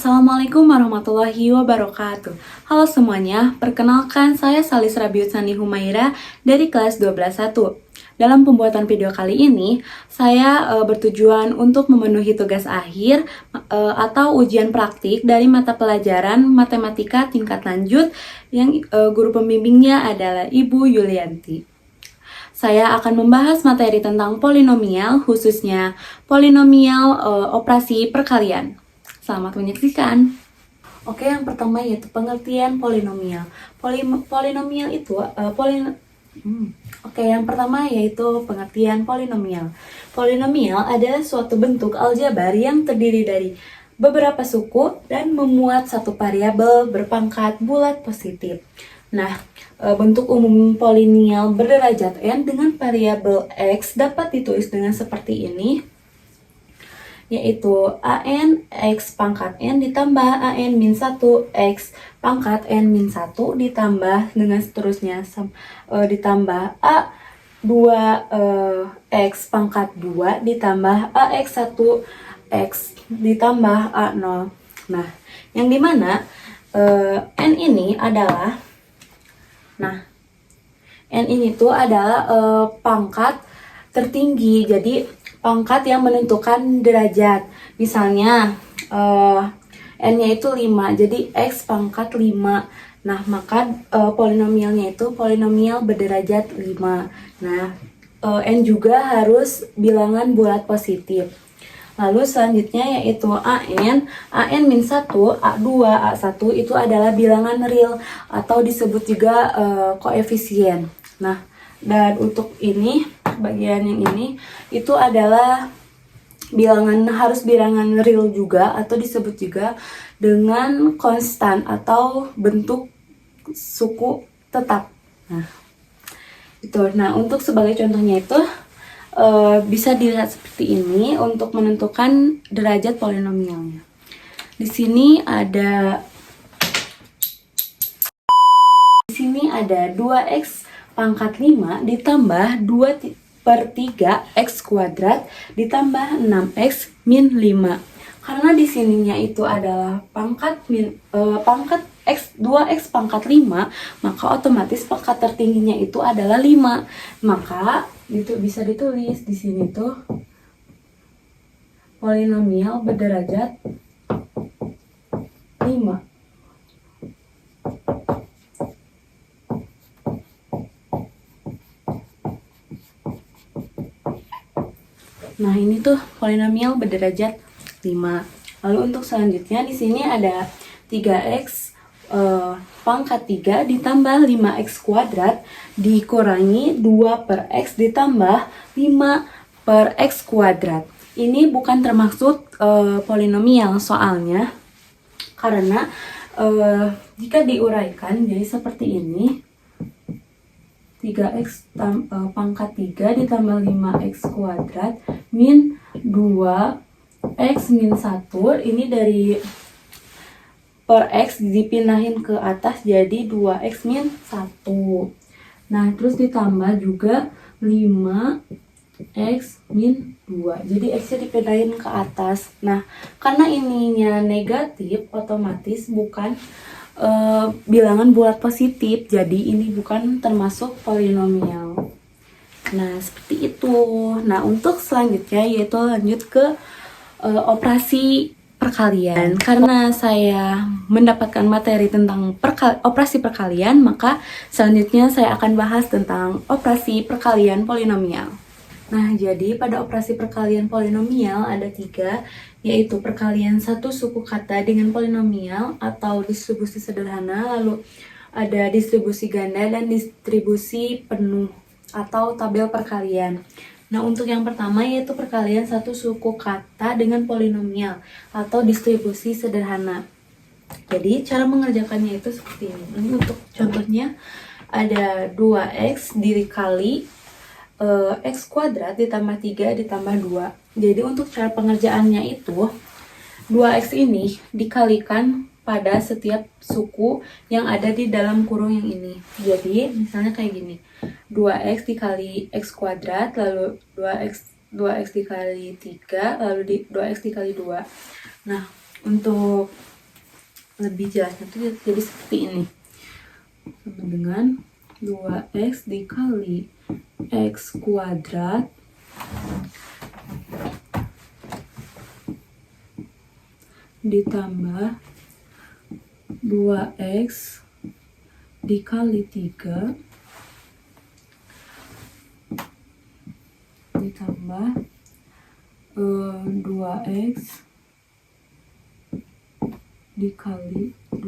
Assalamualaikum warahmatullahi wabarakatuh. Halo semuanya, perkenalkan saya Salis Rabiutsani Humaira dari kelas 12.1. Dalam pembuatan video kali ini, saya bertujuan untuk memenuhi tugas akhir atau ujian praktik dari mata pelajaran matematika tingkat lanjut yang guru pembimbingnya adalah Ibu Yulianti. Saya akan membahas materi tentang polinomial, khususnya polinomial operasi perkalian. Selamat menyaksikan. Oke, yang pertama yaitu pengertian polinomial. Polinomial itu yang pertama yaitu pengertian polinomial. Polinomial adalah suatu bentuk aljabar yang terdiri dari beberapa suku dan memuat satu variabel berpangkat bulat positif. Nah, bentuk umum polinomial berderajat n dengan variabel x dapat ditulis dengan seperti ini, yaitu an x pangkat n ditambah an min 1 x pangkat n min 1 ditambah dengan seterusnya ditambah a 2 x pangkat 2 ditambah ax 1 x ditambah a0. Nah, yang dimana n ini adalah pangkat tertinggi, jadi pangkat yang menentukan derajat. Misalnya n-nya itu 5, jadi x pangkat 5. Nah, maka polinomialnya itu polinomial berderajat 5. Nah, n juga harus bilangan bulat positif. Lalu selanjutnya yaitu an min 1, a2, a1 itu adalah bilangan real atau disebut juga koefisien. Nah, dan untuk ini, bagian yang ini, itu adalah harus bilangan real juga atau disebut juga dengan konstan atau bentuk suku tetap. Nah, untuk sebagai contohnya itu bisa dilihat seperti ini untuk menentukan derajat polinomialnya. Di sini ada 2x pangkat 5 ditambah 2/3 x kuadrat ditambah 6x min 5. Karena di sininya itu adalah pangkat x 2x pangkat 5, maka otomatis pangkat tertingginya itu adalah 5. Maka itu bisa ditulis di sini tuh polinomial berderajat 5. Nah, ini tuh polinomial berderajat 5. Lalu untuk selanjutnya di sini ada 3x pangkat 3 ditambah 5x kuadrat dikurangi 2/x ditambah 5/x kuadrat. Ini bukan termaksud polinomial soalnya, karena jika diuraikan jadi seperti ini, 3x pangkat 3 ditambah 5x kuadrat min 2x min 1, ini dari per x dipindahin ke atas jadi 2x min 1. Nah, terus ditambah juga 5x min 2, jadi x nya dipindahin ke atas. Nah, karena ininya negatif, otomatis bukan bilangan bulat positif, jadi ini bukan termasuk polinomial. Nah, seperti itu. Nah, untuk selanjutnya yaitu lanjut ke operasi perkalian. Karena saya mendapatkan materi tentang operasi perkalian, maka selanjutnya saya akan bahas tentang operasi perkalian polinomial. Nah, jadi pada operasi perkalian polinomial ada 3, yaitu perkalian satu suku kata dengan polinomial atau distribusi sederhana, lalu ada distribusi ganda dan distribusi penuh atau tabel perkalian. Nah, untuk yang pertama yaitu perkalian satu suku kata dengan polinomial atau distribusi sederhana. Jadi, cara mengerjakannya itu seperti ini. Ini untuk contohnya ada 2x dikali x kuadrat ditambah 3 ditambah 2. Jadi untuk cara pengerjaannya itu 2x ini dikalikan pada setiap suku yang ada di dalam kurung yang ini. Jadi misalnya kayak gini, 2x dikali x kuadrat, lalu 2x dikali 3, lalu 2x dikali 2. Nah, untuk lebih jelasnya tuh jadi seperti ini, sama dengan 2x dikali x kuadrat ditambah 2x dikali 3 ditambah 2x dikali 2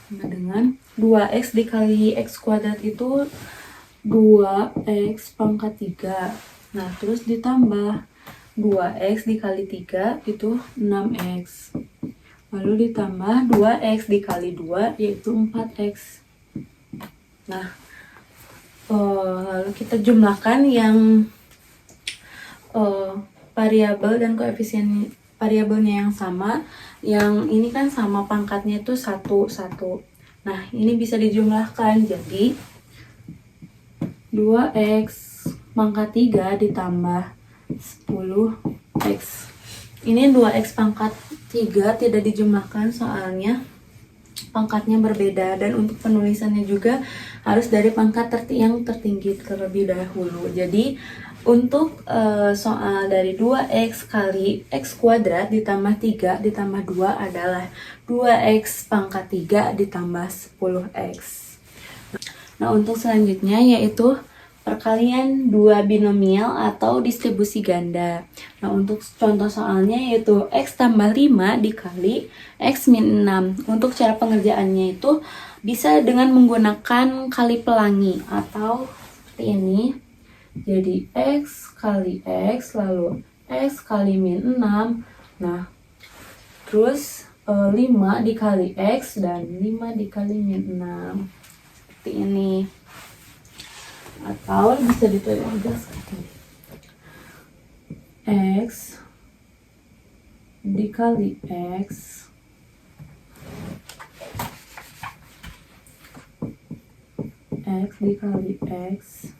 sama dengan 2x dikali x kuadrat itu 2x pangkat 3. Nah, terus ditambah 2x dikali 3 itu 6x. Lalu ditambah 2x dikali 2 yaitu 4x. Nah, lalu kita jumlahkan yang variabel dan koefisien variabelnya yang sama. Yang ini kan sama pangkatnya itu 1, 1. Nah, ini bisa dijumlahkan. Jadi 2x pangkat 3 ditambah 10x. Ini 2x pangkat 3 tidak dijumlahkan soalnya pangkatnya berbeda, dan untuk penulisannya juga harus dari pangkat yang tertinggi terlebih dahulu. Jadi untuk soal dari 2x kali x kuadrat ditambah 3 ditambah 2 adalah 2x pangkat 3 ditambah 10x. Nah, untuk selanjutnya yaitu perkalian dua binomial atau distribusi ganda. Nah, untuk contoh soalnya yaitu x tambah 5 dikali x min 6. Untuk cara pengerjaannya itu bisa dengan menggunakan kali pelangi atau seperti ini. Jadi x kali x lalu x kali min 6. Nah, terus 5 dikali x dan 5 dikali min 6. Seperti ini. Atau bisa ditulis juga seperti ini. X dikali x dikali x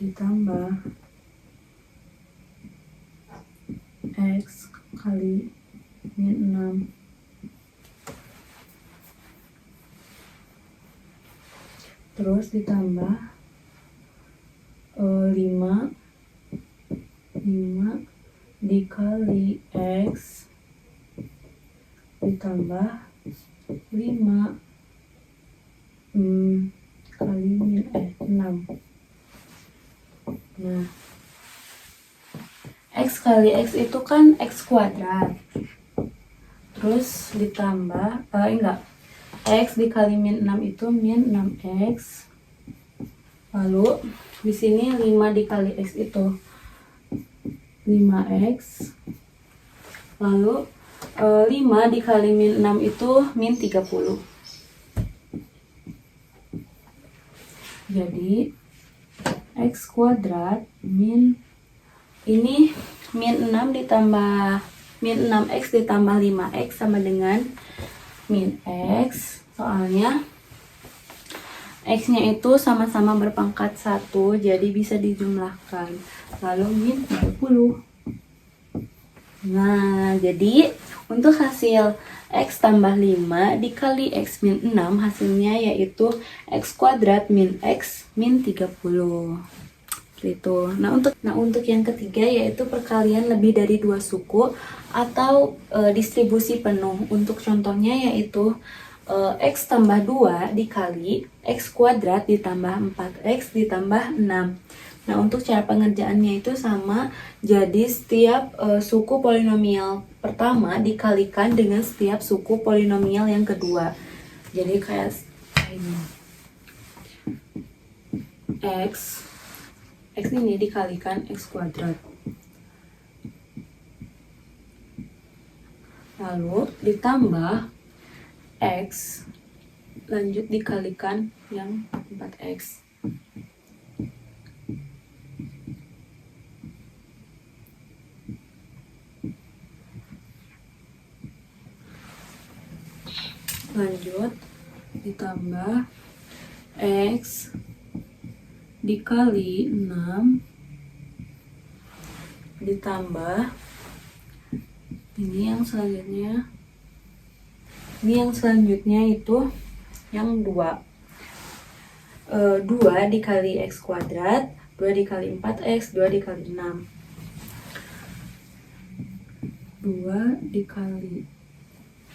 ditambah x kali min 6 terus ditambah 5 dikali x ditambah 5 kali min 6. Nah, x kali x itu kan x kuadrat, terus ditambah x dikali min 6 itu min 6x. Lalu di sini 5 dikali x itu 5x. Lalu 5 dikali min 6 itu min 30. Jadi x kuadrat min ini min 6 ditambah min 6x ditambah 5x sama dengan min x. Soalnya x-nya itu sama-sama berpangkat 1, jadi bisa dijumlahkan. Lalu min 30. Nah, jadi untuk hasil x tambah 5 dikali x min 6 hasilnya yaitu x kuadrat min x min 30. Itu. Nah, untuk yang ketiga yaitu perkalian lebih dari 2 suku atau distribusi penuh. Untuk contohnya yaitu x tambah 2 dikali x kuadrat ditambah 4x ditambah 6. Nah, untuk cara pengerjaannya itu sama. Jadi setiap suku polinomial pertama dikalikan dengan setiap suku polinomial yang kedua. Jadi kayak ini. X ini dikalikan x kuadrat. Lalu ditambah x lanjut dikalikan yang 4x. Lanjut ditambah x dikali 6 ditambah ini yang selanjutnya itu yang 2 dikali x kuadrat, 2 dikali 4x, 2 dikali 6, 2 dikali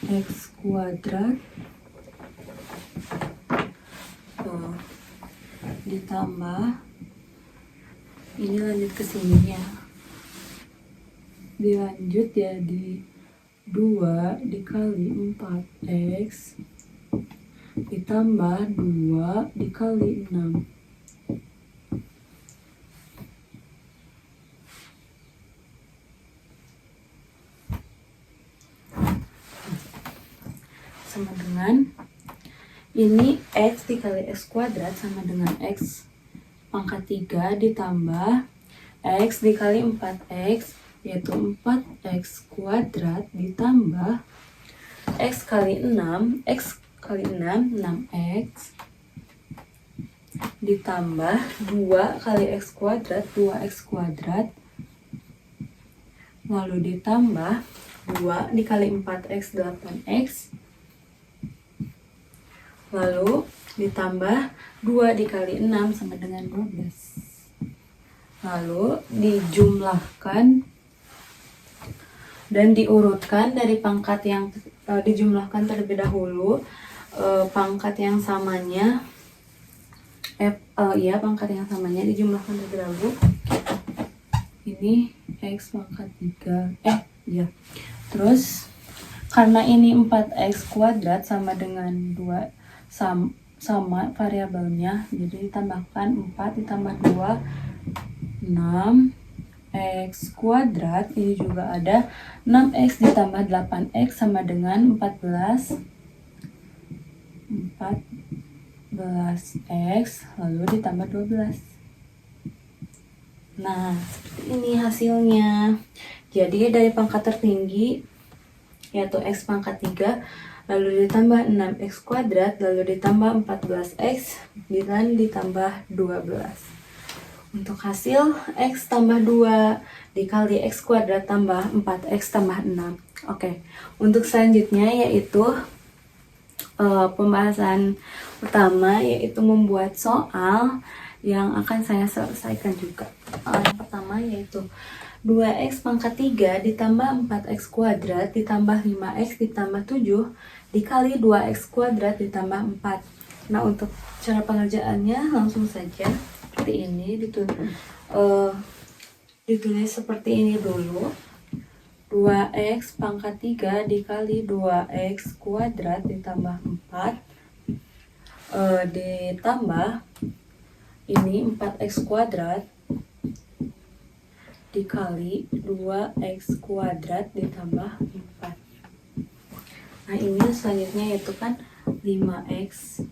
x kuadrat ditambah ini lanjut ke sini ya, dilanjut jadi 2 dikali 4x ditambah 2 dikali 6. Sama dengan ini x dikali x kuadrat sama dengan x pangkat 3 ditambah x dikali 4x yaitu 4x kuadrat ditambah x kali 6, 6x ditambah 2 kali x kuadrat, 2x kuadrat, lalu ditambah 2 dikali 4x, 8x, lalu ditambah 2 dikali 6 sama dengan 12, lalu dijumlahkan dan diurutkan dari pangkat yang dijumlahkan terlebih dahulu, pangkat yang samanya pangkat yang samanya dijumlahkan terlebih dahulu. Ini x pangkat 3 terus karena ini 4x kuadrat sama dengan 2 sama variabelnya, jadi ditambahkan 4 ditambah 2 6x kuadrat, ini juga ada 6x ditambah 8x sama dengan 14x lalu ditambah 12. Nah, seperti ini hasilnya. Jadi dari pangkat tertinggi yaitu x pangkat 3 lalu ditambah 6x kuadrat lalu ditambah 14x dan ditambah 12. Untuk hasil x tambah 2 dikali x kuadrat tambah 4x tambah 6. Oke. Untuk selanjutnya yaitu pembahasan pertama yaitu membuat soal yang akan saya selesaikan juga. Yang pertama yaitu 2x pangkat 3 ditambah 4x kuadrat ditambah 5x ditambah 7 dikali 2x kuadrat ditambah 4. Nah, untuk cara pengerjaannya langsung saja seperti ini, ditulis seperti ini dulu. 2x pangkat 3 dikali 2x kuadrat ditambah 4 ditambah ini 4x kuadrat dikali 2x kuadrat ditambah 4. Nah, ini selanjutnya yaitu kan 5x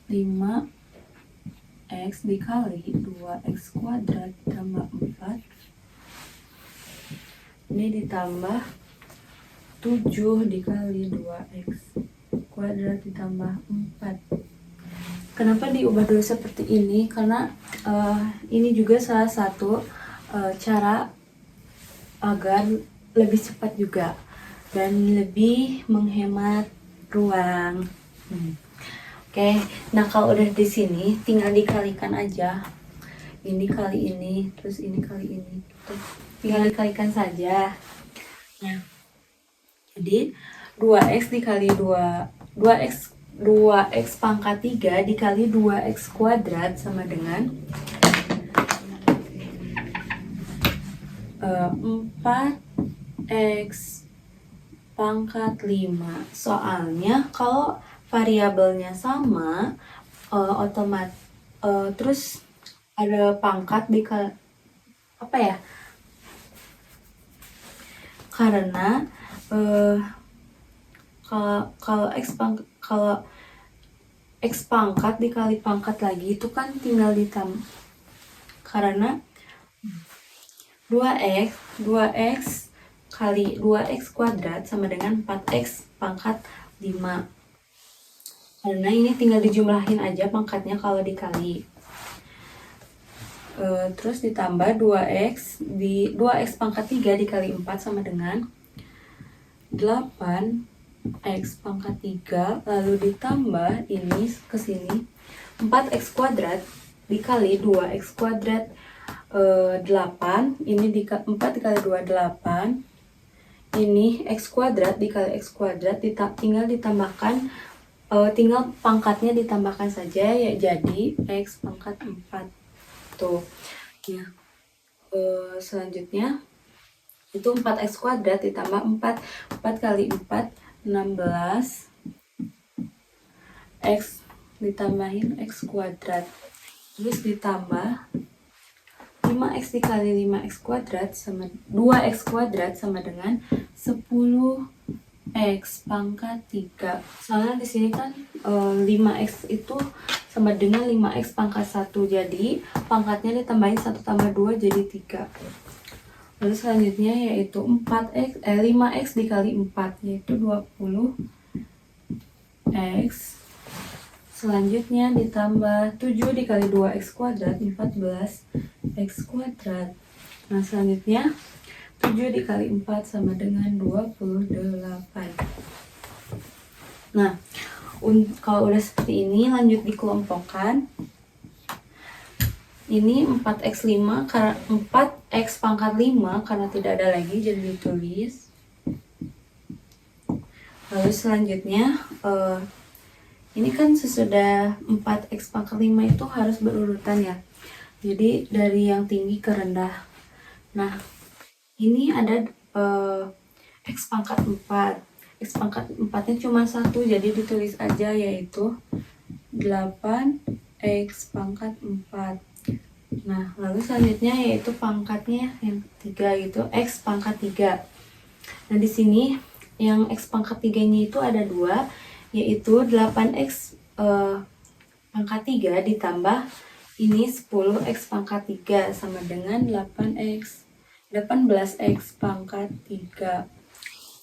5x dikali 2x kuadrat ditambah 4 ini ditambah 7 dikali 2x kuadrat ditambah 4. Kenapa diubah dulu seperti ini? Karena ini juga salah satu cara agar lebih cepat juga dan lebih menghemat ruang. Oke, nah kalau udah di sini tinggal dikalikan aja. Ini kali ini, terus ini kali ini. Tinggal dikalikan saja. Nah, jadi 2x dikali 2x pangkat 3 dikali 2x kuadrat sama dengan 4x pangkat 5. Soalnya kalau variabelnya sama, terus ada pangkat dikali apa ya? Karena kalau x pangkat dikali pangkat lagi itu kan tinggal ditambah, karena 2x kali 2x kuadrat sama dengan 4x pangkat 5. karena ini tinggal dijumlahin aja pangkatnya kalau dikali. Terus ditambah 2x 2x pangkat 3 dikali 4 sama dengan 8x pangkat 3, lalu ditambah ini ke sini 4x kuadrat dikali 2x kuadrat 8, ini 4 dikali 2 8, ini x kuadrat dikali x kuadrat, tinggal ditambahkan, tinggal pangkatnya ditambahkan saja ya, jadi x pangkat 4 tuh ya. Selanjutnya itu 4x kuadrat ditambah 4 kali 4 16, x ditambahin x kuadrat, terus ditambah 5x dikali 5x kuadrat sama 2x kuadrat sama dengan 10x pangkat 3. Soalnya di sini kan 5x itu sama dengan 5x pangkat 1, jadi pangkatnya ditambahin 1 tambah 2 jadi 3. Lalu selanjutnya yaitu 5x dikali 4 yaitu 20x. Selanjutnya ditambah 7 dikali 2x kuadrat 14x kuadrat. Nah selanjutnya 7 dikali 4 sama dengan 28. Nah kalau udah seperti ini lanjut dikelompokkan. Ini 4x5 karena 4x pangkat 5 karena tidak ada lagi jadi ditulis. Lalu selanjutnya ini kan sesudah 4x pangkat 5 itu harus berurutan ya. Jadi dari yang tinggi ke rendah. Nah ini ada x pangkat 4. X pangkat 4-nya cuma 1, jadi ditulis aja yaitu 8x pangkat 4. Nah lalu selanjutnya yaitu pangkatnya yang ketiga itu x pangkat 3. Nah di sini yang x pangkat 3-nya itu ada 2, yaitu 8x pangkat 3 ditambah ini 10x pangkat 3 sama dengan 18x pangkat 3.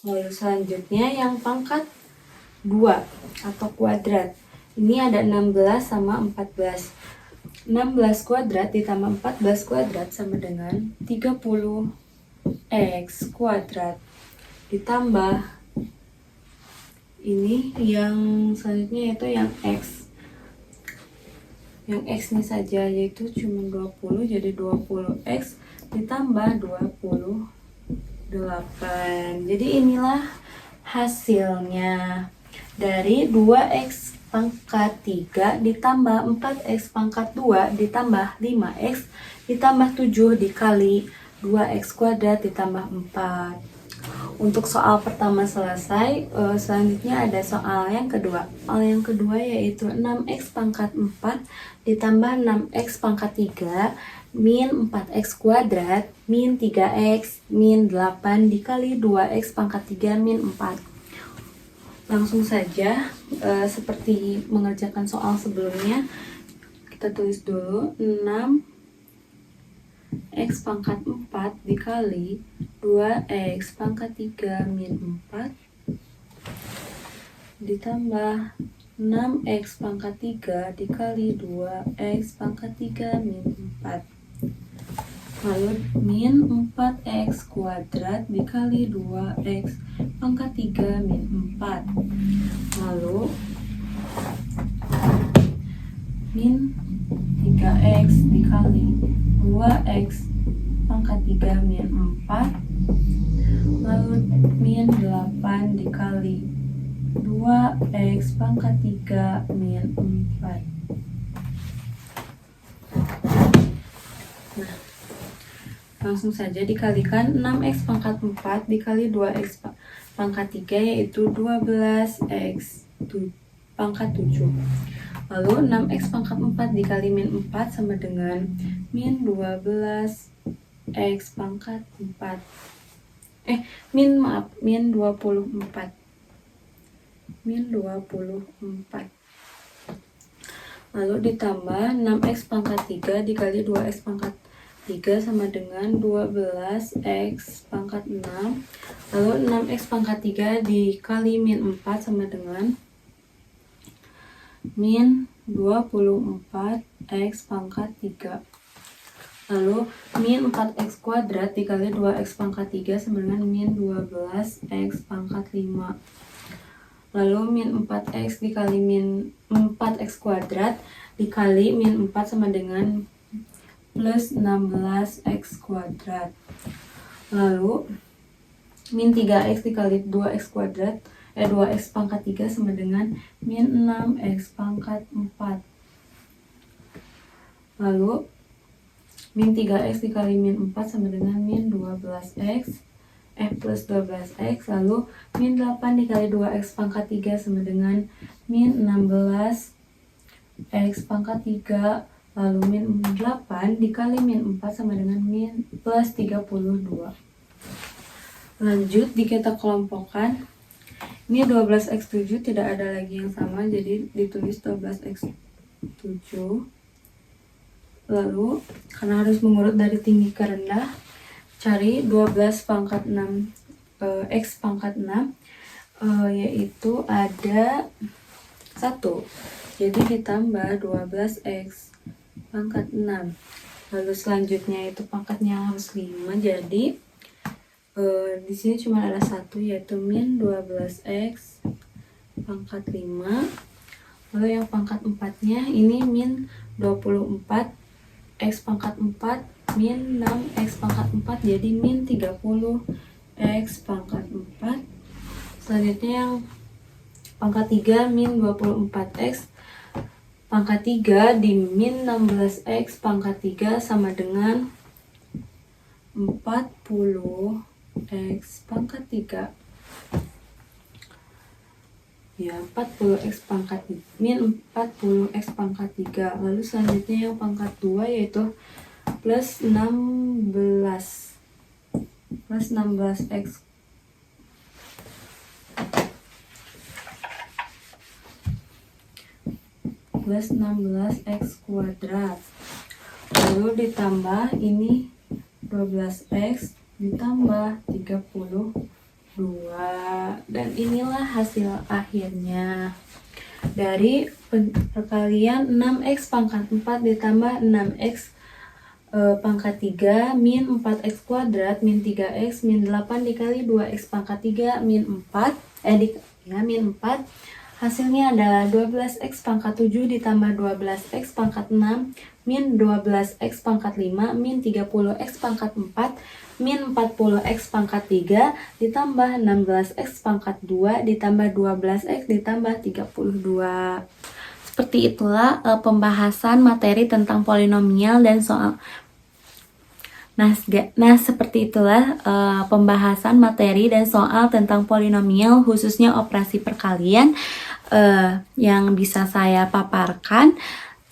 Lalu selanjutnya yang pangkat 2 atau kuadrat. Ini ada 16 sama 14. 16 kuadrat ditambah 14 kuadrat sama dengan 30x kuadrat. Ditambah ini yang selanjutnya yaitu yang x. Yang x ini saja yaitu cuma 20, jadi 20x ditambah 28. Jadi inilah hasilnya dari 2x pangkat 3 ditambah 4x pangkat 2 ditambah 5x ditambah 7 dikali 2x kuadrat ditambah 4. Untuk soal pertama selesai. Selanjutnya ada soal yang kedua. Soal yang kedua yaitu 6x pangkat 4 ditambah 6x pangkat 3 min 4x kuadrat min 3x min 8 dikali 2x pangkat 3 min 4. Langsung saja seperti mengerjakan soal sebelumnya, kita tulis dulu 6x pangkat 4 dikali 2x pangkat 3 min 4 ditambah 6x pangkat 3 dikali 2x pangkat 3 min 4. Lalu min 4x kuadrat dikali 2x pangkat 3 min 4. Lalu min 3x dikali 2x pangkat 3 min 4. Lalu min 8 dikali 2x pangkat 3 min 4. Nah, langsung saja dikalikan 6x pangkat 4 dikali 2x pangkat 3 yaitu 12x pangkat 7. Lalu 6x pangkat 4 dikali min 4 sama dengan min 12x pangkat 4. Min 24. Min 24. Lalu ditambah 6x pangkat 3 dikali 2x pangkat 3 sama dengan 12x pangkat 6. Lalu 6x pangkat 3 dikali min 4 sama dengan min 24x pangkat 3. Lalu min 4x kuadrat dikali 2x pangkat 3 sama dengan min 12x pangkat 5. Lalu min 4x dikali min 4x kuadrat dikali min 4 sama dengan plus 16x kuadrat. Lalu min 3x dikali 2x kuadrat 2x pangkat 3 sama dengan min 6x pangkat 4. Lalu min 3x dikali min 4 sama dengan min 12x plus 12x. Lalu min 8 dikali 2x pangkat 3 sama dengan min 16x pangkat 3. Lalu min 8 dikali min 4 sama dengan min plus 32. Lanjut kita kelompokkan. Ini 12x7 tidak ada lagi yang sama, jadi ditulis 12x7. Lalu karena harus mengurut dari tinggi ke rendah, cari 12 pangkat 6 x pangkat 6 yaitu ada 1. Jadi ditambah 12x pangkat 6. Lalu selanjutnya itu pangkatnya harus 5. Jadi di sini cuma ada 1 yaitu min 12x pangkat 5. Lalu yang pangkat 4-nya ini min 24x pangkat 4 min 6x pangkat 4, jadi min 30x pangkat 4. Selanjutnya yang pangkat 3 min 24x pangkat 3 di min 16x pangkat 3 sama dengan 40x pangkat 3. Ya, 40x pangkat min 40x pangkat 3. Lalu selanjutnya yang pangkat 2 yaitu plus 16x plus 16x kuadrat. Lalu ditambah ini 12x ditambah 32. Dan inilah hasil akhirnya dari perkalian 6x pangkat 4 ditambah 6x pangkat 3 min 4x kuadrat min 3x min 8 dikali 2x pangkat 3 min 4 min 4. Hasilnya adalah 12x pangkat 7 ditambah 12x pangkat 6 min 12x pangkat 5 min 30x pangkat 4 min 40x pangkat 3 ditambah 16x pangkat 2 ditambah 12x ditambah 32. Seperti itulah pembahasan materi tentang polinomial dan soal. Nah, seperti itulah pembahasan materi dan soal tentang polinomial, khususnya operasi perkalian yang bisa saya paparkan.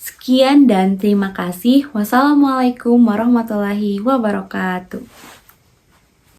Sekian dan terima kasih. Wassalamualaikum warahmatullahi wabarakatuh.